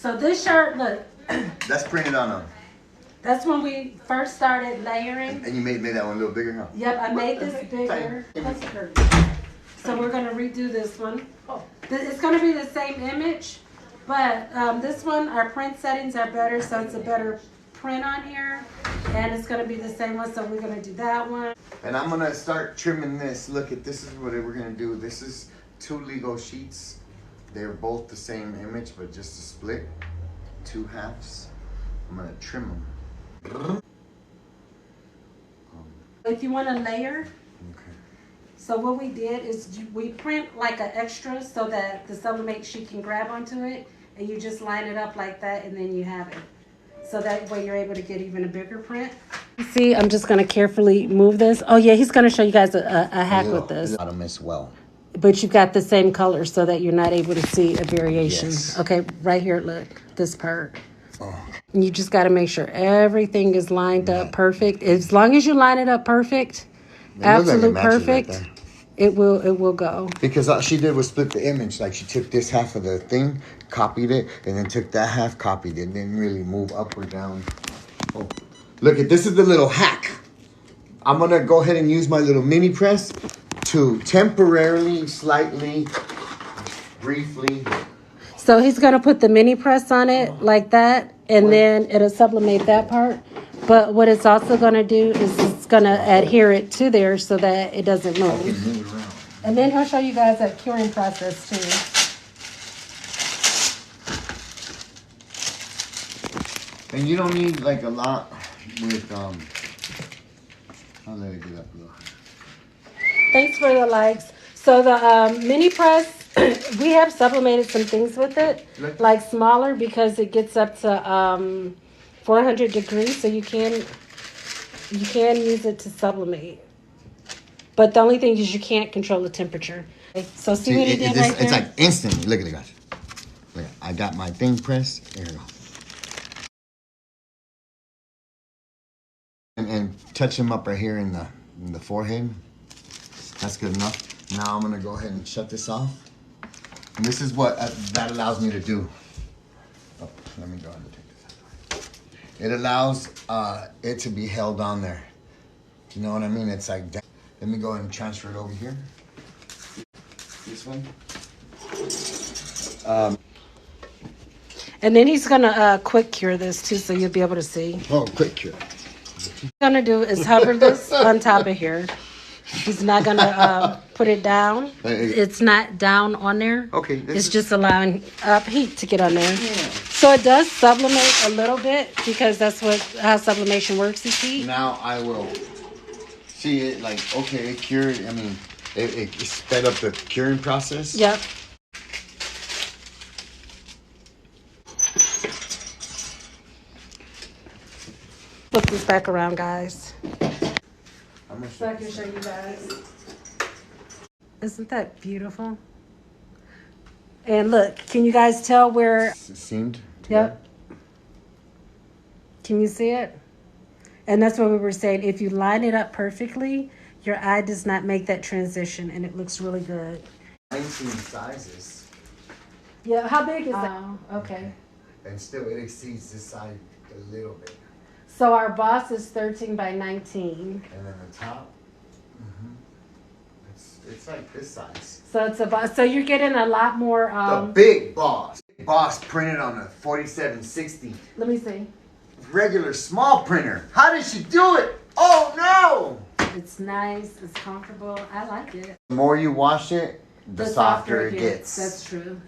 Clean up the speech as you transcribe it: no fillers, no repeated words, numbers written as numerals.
So this shirt, look. That's printed on them. That's when we first started layering. And you made that one a little bigger, huh? Yep, I made this bigger. So we're going to redo this one. It's going to be the same image, but this one, our print settings are better, so it's a better print on here. And it's going to be the same one, so we're going to do that one. And I'm going to start trimming this. Look, this is what we're going to do. This is 2 Lego sheets. They're both the same image, but just a split. 2 halves. I'm going to trim them. If you want to layer, okay. So what we did is we print like an extra so that the sublimate sheet can grab onto it, and you just line it up like that, and then you have it. So that way you're able to get even a bigger print. See, I'm just going to carefully move this. Oh yeah, he's going to show you guys a hack with this. How to miss well. But you've got the same color so that you're not able to see a variation. Yes. Okay, right here, look, this part. Oh. And you just got to make sure everything is lined up perfect. As long as you line it up perfect, absolute perfect, right, it will go. Because all she did was split the image. Like she took this half of the thing, copied it, and then took that half, copied it, and didn't really move up or down. Oh, look at this is the little hack. I'm gonna go ahead and use my little mini press to temporarily, slightly, briefly. So he's gonna put the mini press on it like that, and then it'll sublimate that part. But what it's also gonna do is it's gonna adhere it to there so that it doesn't move. And then he'll show you guys that curing process too. And you don't need like a lot with I'll let it get up a little. Thanks for the likes. So the mini press, we have sublimated some things with it, like smaller, because it gets up to 400 degrees, so you can use it to sublimate. But the only thing is you can't control the temperature. So see what he did right there? It's like instantly. Look at it, guys. Look, I got my thing pressed. There we go. And touch him up right here in the forehead. That's good enough. Now I'm gonna go ahead and shut this off. And this is what that allows me to do. Oh, let me go ahead and take this out. It allows it to be held on there. You know what I mean? It's like that. Let me go ahead and transfer it over here. This one. And then he's gonna quick cure this too, so you'll be able to see. Oh, quick cure. What he's gonna do is hover this on top of here. He's not gonna put it down. It's not down on there. Okay. It's just allowing heat to get on there. Yeah. So it does sublimate a little bit because that's how sublimation works is heat. Now I will see it like, okay, it cured. I mean, it sped up the curing process. Yep. Flip this back around, guys. So I can show you guys. Isn't that beautiful? And look, can you guys tell where it seamed? Yep. Can you see it? And that's what we were saying. If you line it up perfectly, your eye does not make that transition, and it looks really good. 19 sizes. Yeah, how big is that? Okay. And still, it exceeds this side a little bit. So our boss is 13 by 19. And then the top, it's like this size. So it's a boss. So you're getting a lot more. The big boss. Boss printed on a 4760. Let me see. Regular small printer. How did she do it? Oh no! It's nice. It's comfortable. I like it. The more you wash it, the softer it gets. That's true.